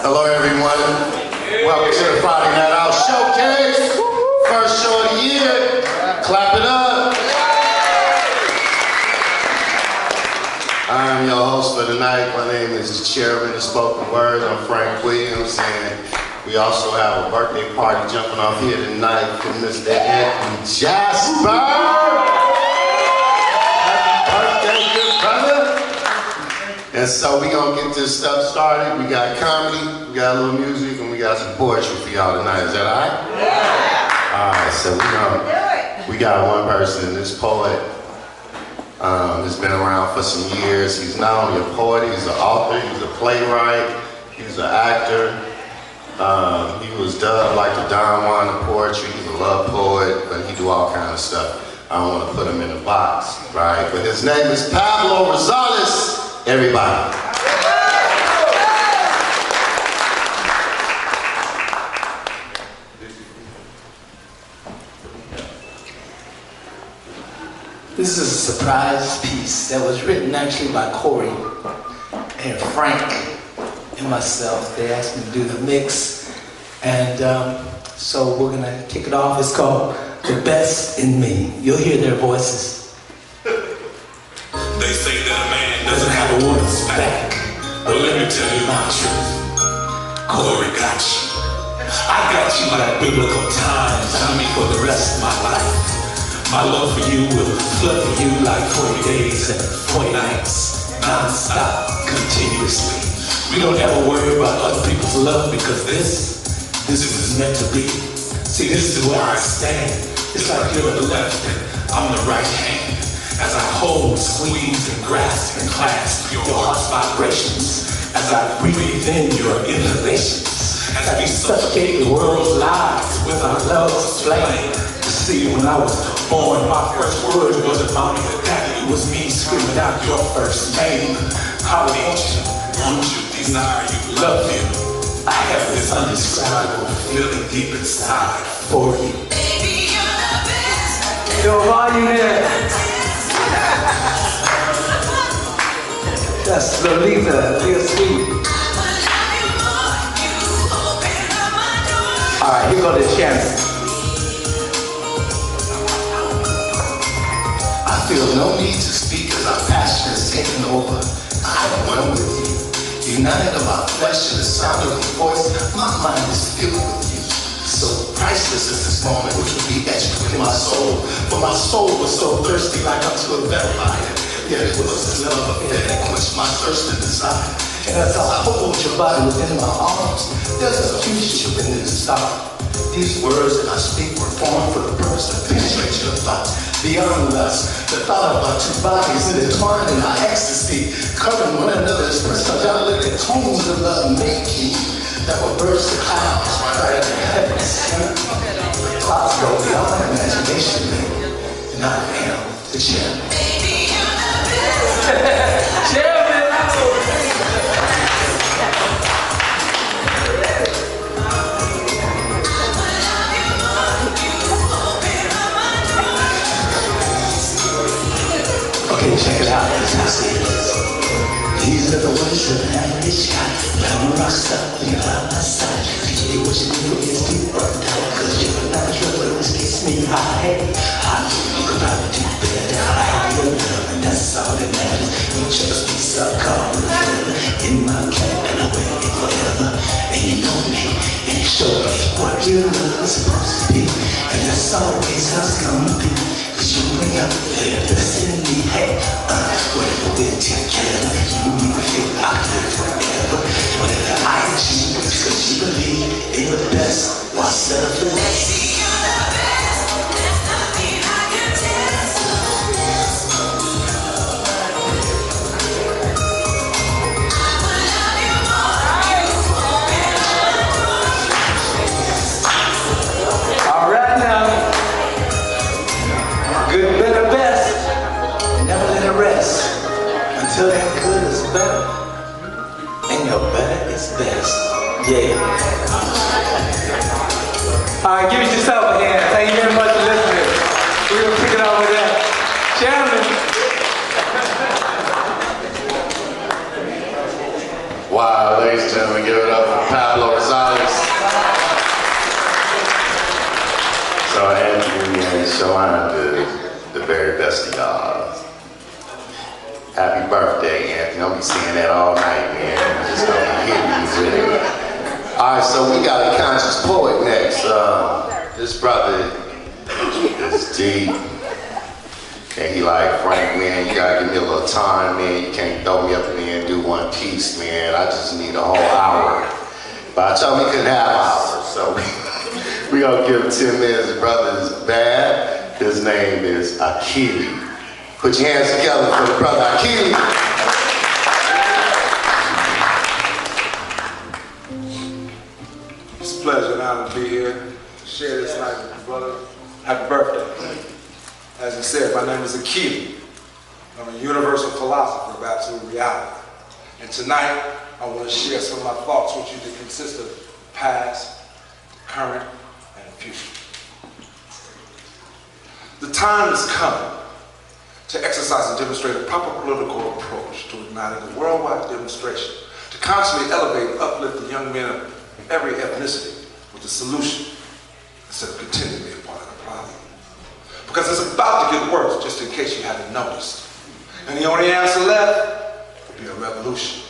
Hello, everyone. Welcome to the Friday Night Out Showcase. First show of the year. Clap it up. I'm your host for tonight. My name is the chairman of Spoken Word. I'm Frank Williams, and we also have a birthday party jumping off here tonight for Mr. Anthony Jasper. Happy birthday, good brother. And so we're going to get this stuff started. We got comedy, we got a little music, and we got some poetry for y'all tonight. Is that all right? Yeah. All right, so we got one person, this poet. Has been around for some years. He's not only a poet, he's an author, he's a playwright, he's an actor. He was dubbed like the Don Juan of poetry. He's a love poet, but he do all kinds of stuff. I don't want to put him in a box, right? But his name is Pablo Rosales. Everybody. This is a surprise piece that was written actually by Corey and Frank and myself. They asked me to do the mix, and so we're gonna kick it off. It's called The Best in Me. You'll hear their voices. They say that a man doesn't have a woman's back, but let me tell you my truth. Corey got you. I got you like biblical times. I mean for the rest of my life. My love for you will flood for you like 40 days and 40 nights, non-stop, continuously. We don't ever worry about other people's love because this is meant to be. See, this is where I stand. It's like you're the left and I'm the right hand. As I hold, squeeze, and grasp and clasp your heart's vibrations. As I breathe in your inhalations. As we suffocate the world's lives with our love's flame. See, when I was born, my first word wasn't mommy or daddy. It was me screaming out your first name. How want you, desire you, love you. I have this undescribable feeling deep inside for you. Baby, you're the best. Yo, volume there. That's Lolita, real sweet. All right, here go the chance. I feel no need to speak as our passion is taking over. I am one with you. United of our flesh and the sound of your voice, my mind is filled with you. So priceless is this moment which will be etched within my soul. For my soul was so thirsty like unto a vampire. Yet it was this love affair that quenched my thirst and desire. And as I hold your body within my arms, there's a future within the star. These words that I speak were formed for the purpose to penetrate your thoughts. Beyond us, the thought of our two bodies intertwined in our ecstasy, covering one another, expressing dilated tones of love making that will burst the clouds right in the heavens. Clouds go beyond imagination, and I am the chairman. Baby, you're the best. Chairman! Okay, check it out. This is how it is. These are the words of an average guy. I'm a rock star, you're by my side. Today what you do is deep or down. Cause you're not sure what this gets me high. I know you could probably do better. I have your love and that's all that matters. You just be so calm in my camp and I will be forever. And you know me and you show me what your love is supposed to be. And that's always how it's gonna be. You bring up the best in me, hey, whatever we're together, you and me feel I live forever. Whatever I achieve, it's cause you believe in the best, why settle for less? Baby, you're the best, there's nothing I can test. I will love you more, you open up my door. All right now. Good, better, best. Never let it rest until that good is better and your better is best. Yeah. All right, give yourself a hand. Thank you very much for listening. We're gonna pick it up with that. Chairman. Wow, ladies and gentlemen, give it up for Pablo. Shalana to the very best of y'all. Happy birthday, Anthony. Don't be saying that all night, man. I'm just gonna hit you with it. All right, so we got a conscious poet next. This brother is deep. And he like, Frank, man, you gotta give me a little time, man. You can't throw me up in there and do one piece, man. I just need a whole hour. But I told him he couldn't have hours, so we gonna give him 10 minutes. The brother is bad. His name is Akili. Put your hands together for the brother Akili. It's a pleasure and honor to be here to share this night with you, brother. Happy birthday. As you said, my name is Akili. I'm a universal philosopher of absolute reality. And tonight, I want to share some of my thoughts with you that consist of past, current, and future. The time is coming to exercise and demonstrate a proper political approach to igniting a worldwide demonstration, to constantly elevate and uplift the young men of every ethnicity with a solution instead of continuing to be a part of the problem. Because it's about to get worse, just in case you haven't noticed. And the only answer left would be a revolution.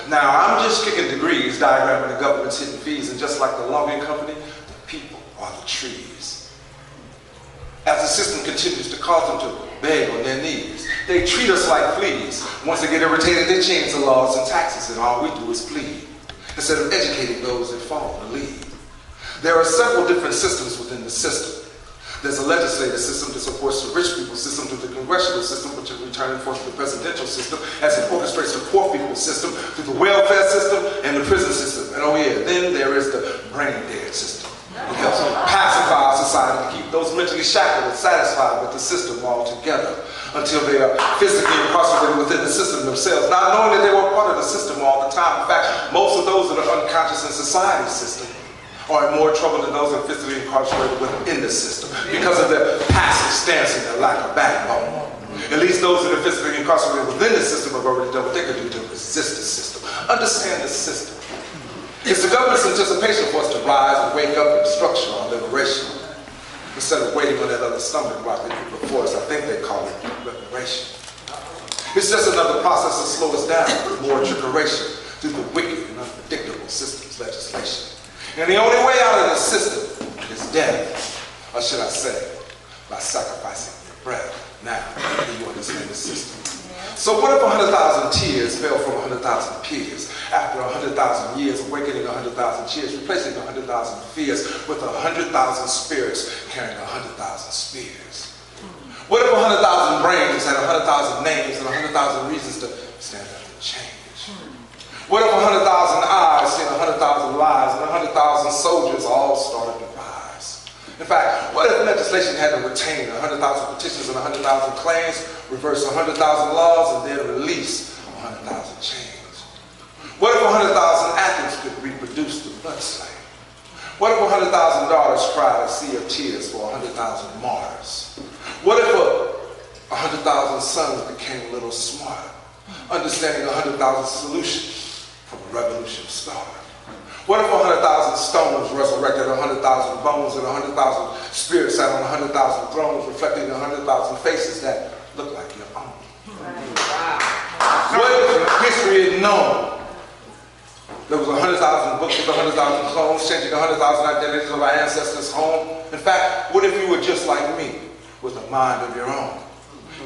Now, I'm just kicking degrees, diagramming the government's hidden fees, and just like the logging company, the people are the trees. As the system continues to cause them to beg on their knees, they treat us like fleas. Once they get irritated, they change the laws and taxes, and all we do is plead, instead of educating those that follow the lead. There are several different systems within the system. There's a legislative system that supports the rich people's system through the congressional system, which in return enforces the presidential system, as it orchestrates the poor people's system through the welfare system and the prison system. And oh yeah, then there is the brain dead system. It helps pacify our society to keep those mentally shackled and satisfied with the system altogether until they are physically incarcerated within the system themselves, not knowing that they were part of the system all the time. In fact, most of those that are unconscious in society's system are in more trouble than those that are physically incarcerated within the system because of their passive stance and their lack of backbone. At least those that are physically incarcerated within the system have already done what they could do to resist the system. Understand the system. It's the government's anticipation for us to rise and wake up and structure our liberation. Instead of waiting on that other stumbling block that you before us, I think they call it reparation. It's just another process to slow us down with more trickeration through the wicked and unpredictable system's legislation. And the only way out of the system is death, or should I say, by sacrificing your breath. Now, do you understand the system? So what if 100,000 tears fell from 100,000 peers? After 100,000 years, awakening 100,000 cheers, replacing 100,000 fears with 100,000 spirits carrying 100,000 spears. What if 100,000 brains had 100,000 names and 100,000 reasons to stand up and change? What if 100,000 eyes seen 100,000 lives and 100,000 soldiers all started to rise? In fact, what if legislation had to retain 100,000 petitions and 100,000 claims, reverse 100,000 laws, and then release 100,000 chains? What if 100,000 athletes could reproduce the blood slain? What if 100,000 daughters cried a sea of tears for 100,000 martyrs? What if 100,000 sons became a little smarter, understanding 100,000 solutions from a revolution started? What if 100,000 stones resurrected 100,000 bones and 100,000 spirits sat on 100,000 thrones, reflecting 100,000 faces that look like your own? What if history had known there was 100,000 books with 100,000 clones, changing 100,000 identities of our ancestors' home? In fact, what if you were just like me, with a mind of your own?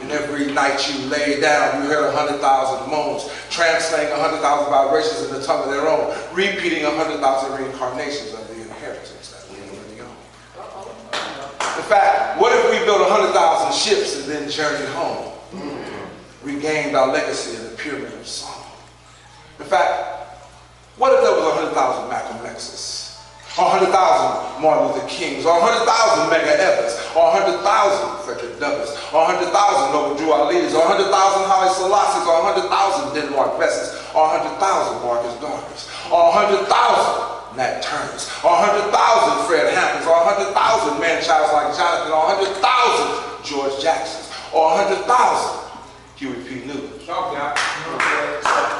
And every night you lay down, you heard 100,000 moans, translating 100,000 vibrations in the tongue of their own, repeating 100,000 reincarnations of the inheritance that we already own. In fact, what if we built 100,000 ships and then journeyed home, regained our legacy in the pyramid of song? In fact, what if there was 100,000 Malcolm X's, or 100,000 Martin Luther Kings, or 100,000 Medgar Evers, or 100,000 Frederick Douglass, or 100,000 Noble Drew Ali's, or 100,000 Haile Selassie's, or 100,000 Denmark Bess's, or 100,000 Marcus Garvey's, or 100,000 Nat Turners, or 100,000 Fred Hamptons, or 100,000 man-childs like Jonathan, or 100,000 George Jacksons, or 100,000 Huey P. Newton.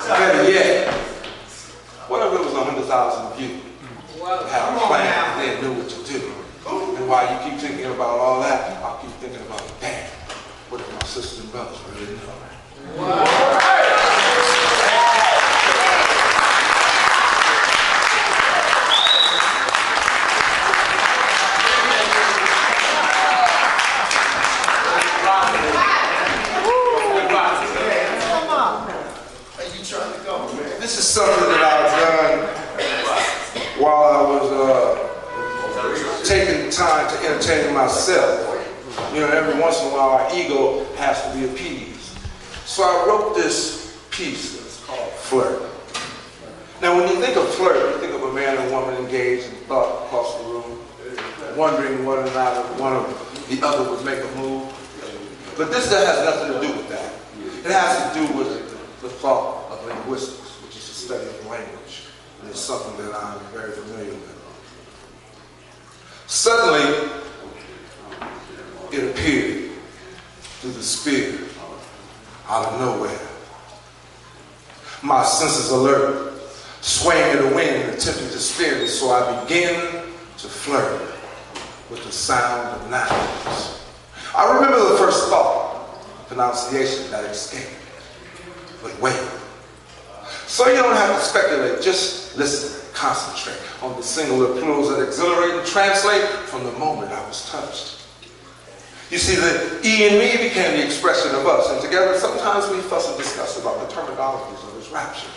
Better yet, what if it was 100,000 of you? Had a plan and they knew what to do. And while you keep thinking about all that, I'll keep thinking about, damn, what if my sisters and brothers really know? This is something that I've done while I was taking time to entertain myself. You know, every once in a while our ego has to be appeased. So I wrote this piece that's called Flirt. Now when you think of flirt, you think of a man and woman engaged in thought across the room, wondering whether or not one of the other would make a move. But this has nothing to do with that. It has to do with the thought of linguistics, which is the study of language. And it's something that I'm very familiar with. Suddenly, it appeared through the spirit, out of nowhere. My senses alert, swaying in the wind, attempting to steer me, so I began to flirt with the sound of nouns. I remember the first thought, pronunciation that escaped. But wait. So you don't have to speculate, just listen, concentrate on the singular plurals that exhilarate and translate from the moment I was touched. You see, the E in me became the expression of us, and together sometimes we fuss and discuss about the terminologies of his rapture.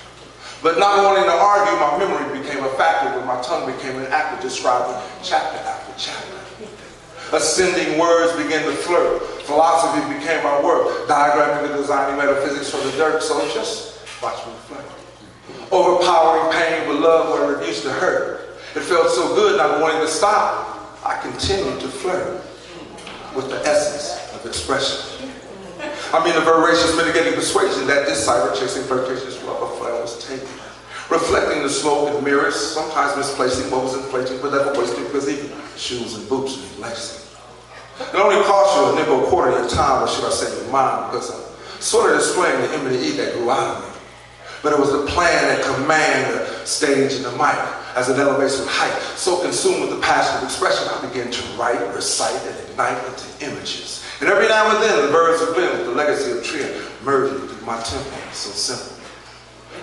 But not wanting to argue, my memory became a factor when my tongue became an actor describing chapter after chapter. Ascending words began to flirt. Philosophy became my work, diagramming and designing metaphysics for the dirt, so just watch me flirt. Overpowering pain with love where it used to hurt. It felt so good not wanting to stop. I continued to flirt with the essence of expression. I mean the voracious mitigating persuasion that this cyber-chasing flirtatious rubber flame was taking. Reflecting the smoke in mirrors, sometimes misplacing what was inflating, but never wasting because even shoes and boots need lacing. It only cost you a nickel quarter of your time, or should I say your mind, because I'm sort of displaying the M&E that grew out of me. But it was the plan that command the stage and the mic as it elevates with height. So consumed with the passion of expression, I began to write, recite, and ignite into images. And every now and then, the birds would blend with the legacy of Tria, merging through my temple. So simple.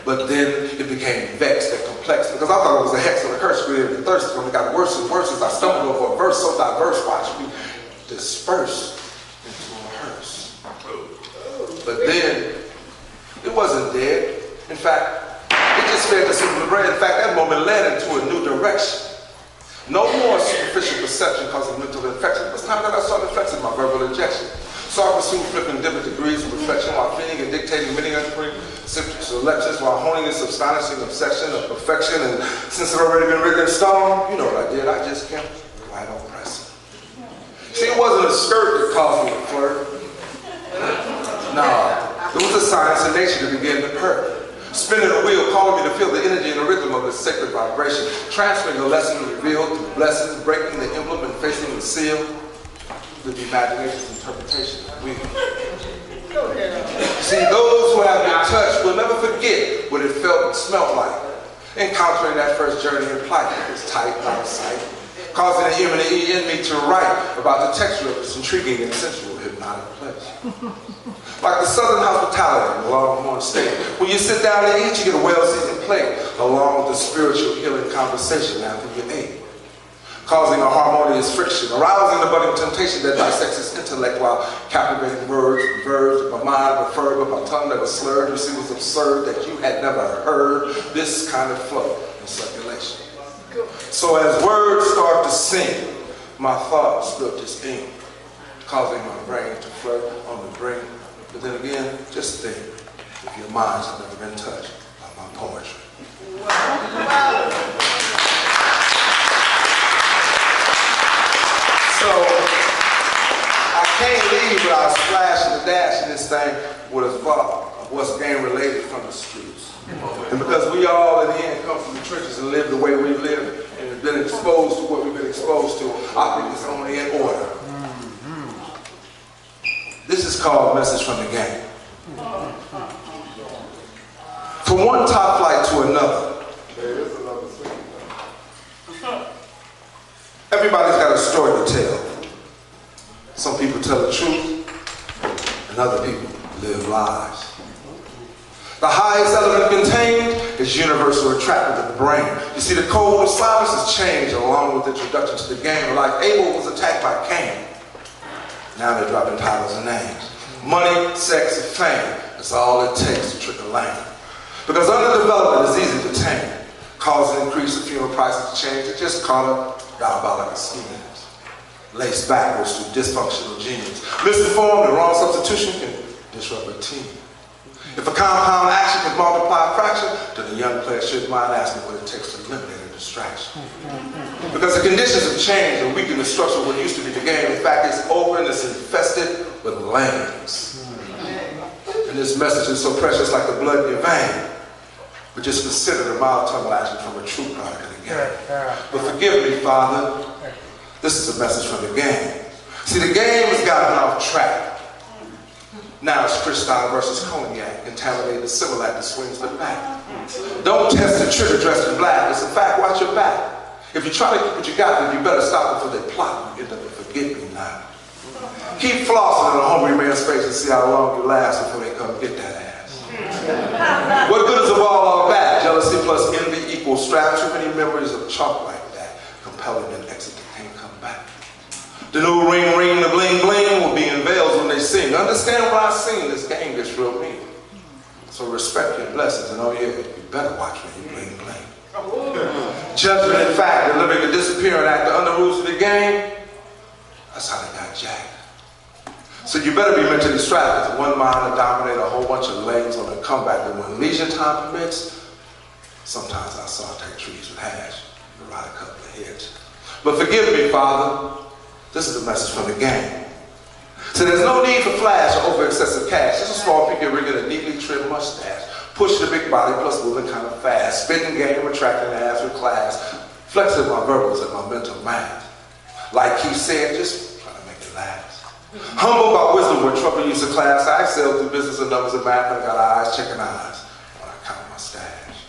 But then it became vexed and complex because I thought it was a hex and a curse created and thirsty when it got worse and worse as I stumbled over a verse so diverse, watch me disperse into a hearse. But then, it wasn't dead. In fact, it just fed the simple bread. In fact, that moment led into a new direction. No more superficial perception causing mental infection. It was time that I started flexing my verbal injection. So I pursued flipping different degrees of reflection while feeding and dictating many unsprung selections while honing this astonishing obsession of perfection. And since it had already been written in stone, you know what I did? I just kept right on pressing. See, it wasn't a skirt that caused me to flirt. No, it was a science of nature that began to purr. Spinning a wheel, calling me to feel the energy and the rhythm of the sacred vibration, transferring the lesson revealed through blessings, breaking the emblem and facing the seal with the imagination's interpretation of wheel. See, those who have been touched will never forget what it felt and smelled like. Encountering that first journey in plight, it was tight and out of sight, causing the M&E in me to write about the texture of this intriguing and sensual hypnotic place. Like the southern hospitality along one state. When you sit down and eat, you get a well-seasoned plate, along with the spiritual healing conversation after you ate, causing a harmonious friction, arousing the budding temptation that dissects his intellect while captivating words and verbs of my mind referred, but my tongue never slurred. You see, it was absurd that you had never heard this kind of flow in circulation. So as words start to sing, my thoughts look this ink, causing my brain to flirt on the brink. But then again, just think if your minds have never been touched by my poetry. So I can't leave without splashing the dash in this thing with a thought of what's game related from the streets. And because we all in the end come from the trenches and live the way we live and have been exposed to what we've been exposed to, I think it's only in order. This is called Message from the Game. From one top flight to another. If Everybody's got a story to tell. Some people tell the truth, and other people live lies. The highest element contained is universal attractant of the brain. You see, the code of silence has changed along with introduction to the game. Like Abel was attacked by Cain. Now they're dropping titles and names. Money, sex, and fame. That's all it takes to trick a lane. Because underdevelopment is easy to tame. Causing increase in funeral prices to change. It's just caught up diabolical schemes. Laced backwards through dysfunctional genes. Misinformed and wrong substitution can disrupt a team. If a compound action can multiply a fraction, then the young player should mind asking what it takes to eliminate a distraction. Because the conditions have changed and weakened the structure of what used to be the game. In fact, it's over and it's infested with lames. And this message is so precious like the blood in your vein. But just consider the mild tongue action from a true product of the game. But forgive me, Father, this is a message from the game. See, the game has gotten off track. Now it's Cristal versus Cognac, contaminated Similac that swings the bat. Don't test the trigger dressed in black. It's a fact, watch your back. If you try to keep what you got, then you better stop before they plot. You end up with forget me now. Keep flossing in a hungry man's face and see how long you last before they come get that ass. What good is a ball all that? Jealousy plus envy equals strap. Too many memories of chalk like that, compelling an exit that can't come back. The new ring, the bling, bling will be in veils when they sing. Understand what I sing, this game gets real mean. So respect your blessings, and oh yeah, you better watch when you bling, bling. Judgment, in fact, the living and disappearing act, the under rules of the game, that's how they got jacked. So you better be mentally strapped with one mind to dominate a whole bunch of legs on the comeback. And when leisure time permits, sometimes I saute trees with hash and ride a couple of heads. But forgive me, Father. This is a message from the game. So there's no need for flash or over excessive cash. Just a small figure ring and a neatly trimmed mustache. Push the big body plus moving kind of fast. Spitting game, attracting ass with class. Flexing my verbals and my mental math. Like he said, just trying to make it last. Humble by wisdom when trouble used to class. I excel through business and numbers and math. I got eyes checking eyes when I count my stash.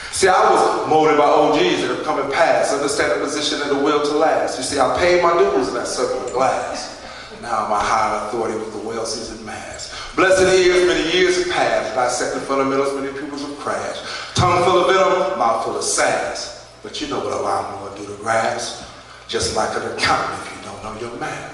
See, I was molded by OGs that have come and passed, understand the position and the will to last. You see, I paid my dues in that circle of glass. Now I'm a high authority with the well-seasoned mass. Blessed ears, many years have passed. Dissecting fundamentals, many pupils have crashed. Tongue full of venom, mouth full of sass. But you know what a lawnmower do to grass. Just like an accountant if you don't know your math.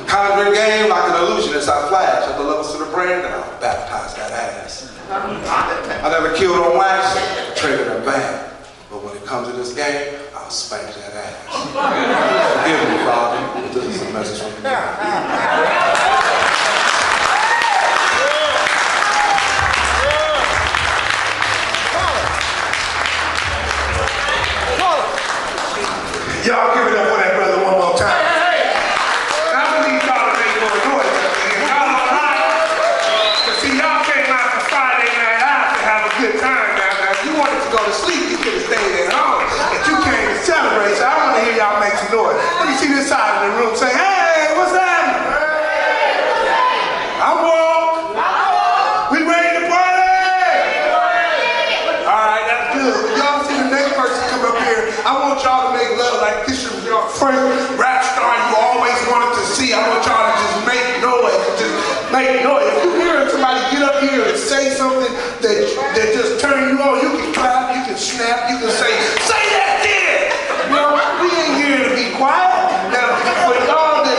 Conjuring game like an illusionist, I flash at the levels of the brain and I'll baptize that ass. I never killed on wax, traded on bang. But when it comes to this game, I'll spank that ass. Forgive me, Father, but this is a message from me. Y'all give it up for that brother one more time. I need y'all to make more noise. Y'all all right? Because see, y'all came out for Friday night out to have a good time. Now, if you wanted to go to sleep, you could have stayed at home. But you came to celebrate, so I want to hear y'all make some noise. Let me see this side of the room say, hey, what's happening? I'm woke. We ready to party? All right, that's good. When y'all see the next person come up here, I want y'all to make love like this was your first rap star you always wanted to see. I want y'all to just make noise. Just make noise. If you hear somebody get up here and say something that just turn you on, you can clap, you can snap, you can say that then! You know, we ain't here to be quiet. Now, for y'all that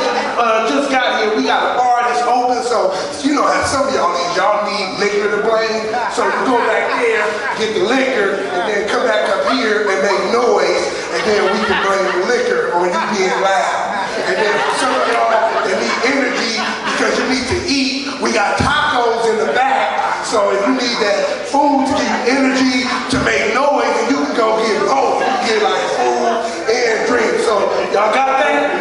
just got here, we got a bar that's open, so you know how some of y'all need liquor to blame. So you go back there, get the liquor, and then come back up here and make noise, and then we can blame the liquor on you being loud. And then for some of y'all that need energy because you need to eat, we got tacos in the back. So if you need that food to give you energy to make noise, then you can go get both. You can get like food and drink. So y'all got that?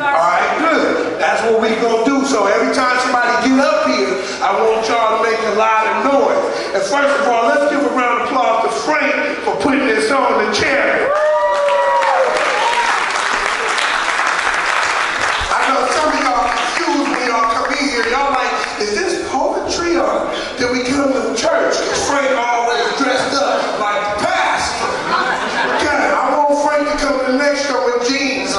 All right, good. That's what we gonna do. So every time somebody get up here, I want y'all to make a lot of noise. And first of all, let's give a round of applause to Frank for putting this on the chair. I know some of y'all confused when y'all come in here. Y'all like, is this poetry or did we come to church? Because Frank always dressed up like the pastor. Okay, I want Frank to come to the next show in jeans.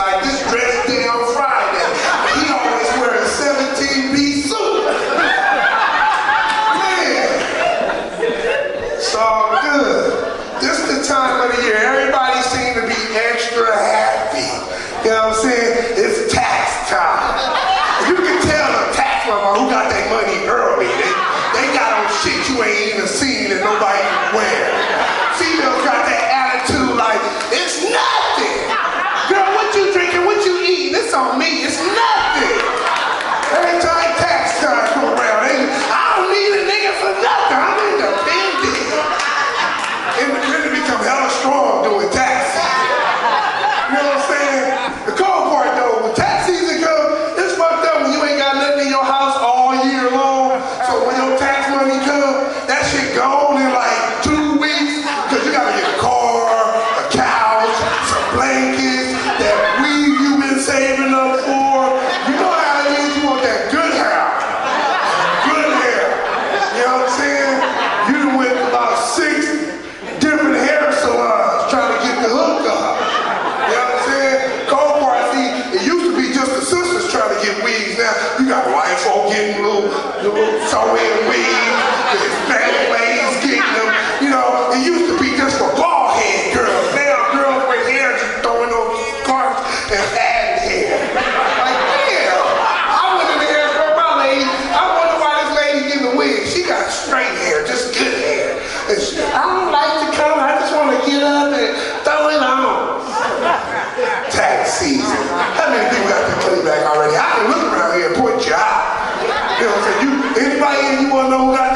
Anybody here, you want to know who got